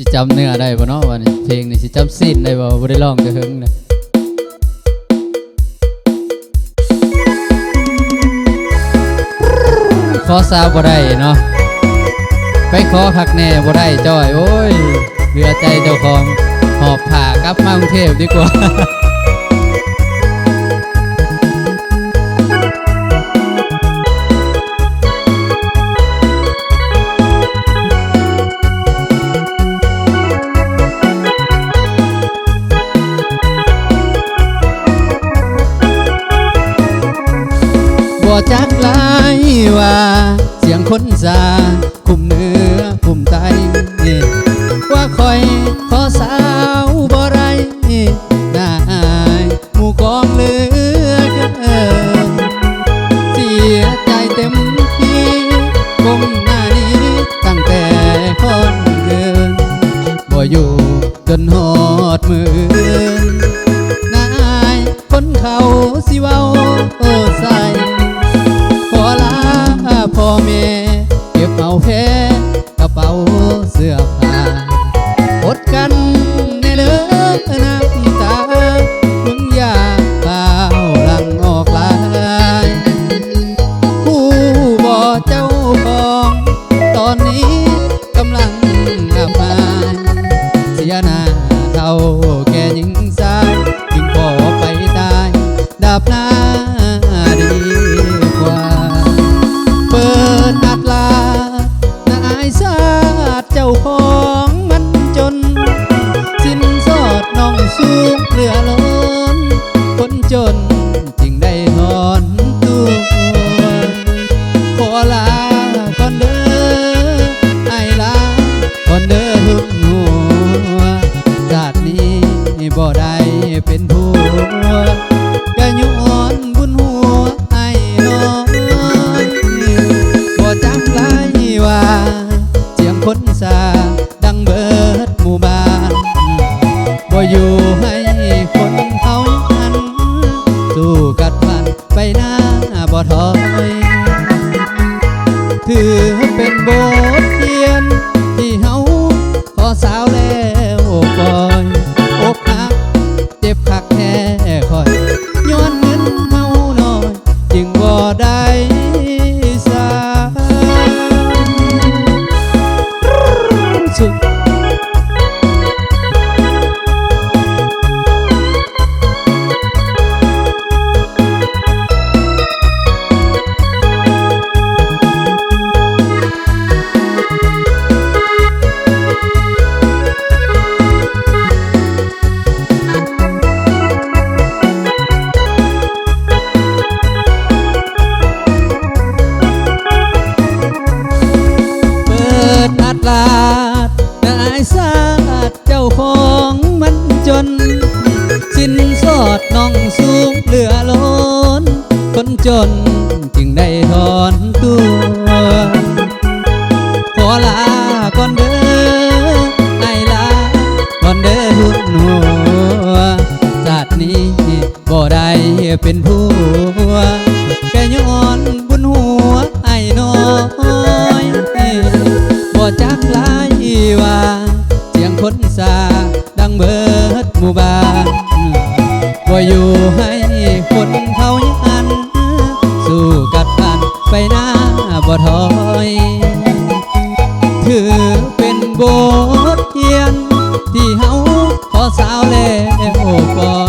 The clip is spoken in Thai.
สิจำเนื้อได้บ่เนาะวันนี้เพลงนี่สิจำซีนได้บ่บ่ได้ร้องจะหึงนะขอสาวบ่ได้เนาะไปขอคักแน่บ่ได้จ้อยโอ้ยเหลือใจเจ้าของหอบผ้ากลับมากรุงเทพดีกว่าบ่จักหลายว่าเสียงคนซาคุมเนื้อคุมใจว่าคอยขอสาวบ่ไรน่าอายหมู่กองเหลือเกินเสียใจเต็มที่ก้มหน้านี้ตั้งแต่คนเกินบ่อยู่จนหอดมือน่าอายคนเขาสิเว้าใส่พ่อแม่เก็บเอาแพ้กระเป๋าเสื้อผ้าอดกันในเลือน้ำตามึงอย่าเปล่าหลังออกลายผู้บ่เจ้าของตอนนี้กำลังอับอายเสียหน้าเท่าแก่หญิงสาวจึงขอไปตายดับหน้าดีกว่าเปิดอัดลาดนายสาดเจ้าของมันจนสิ้นสอดน้องสูงเหลือล้นคนจนจึงได้ถอนตัวขอลาก่อนเด้อไอ้ลาก่อนเด้อทุกหัวชาตินี้บ่ได้เป็นผัวกะย้อนบุญหัวไอ้น้องจักหลายว่าเสียงคนซาดังเบิดหมู่บ้านบ่อยู่ให้คนเขายันสู้กัดฟันไปหน้าบ่ถอยถือเป็นบทเรียนที่เฮาขอสาวแล้วปล่อยอกหักเจ็บคักแท้คอยย้อนเงินเฮาน้อยจึงบ่ได้ลาดนายสาดเจ้าของมันจนสิ้นสอดน้องสูงเหลือล้นคนจนจึงได้ถอนตัวขอลาก่อนเด้อไอ้ลาก่อนเด้อทุกหัวชาตินี้บ่ได้เป็นผัวแค่ย้อนบุญหัวไอ้น้อยบ่จักหลายว่าเสียงคนซาดังเบิดหมู่บ้านบ่อยู่ให้คนเขายันสู้กัดฟันไปหน้าบ่ถอยถือเป็นบทเรียนที่เฮาขอสาวแล้วปล่อย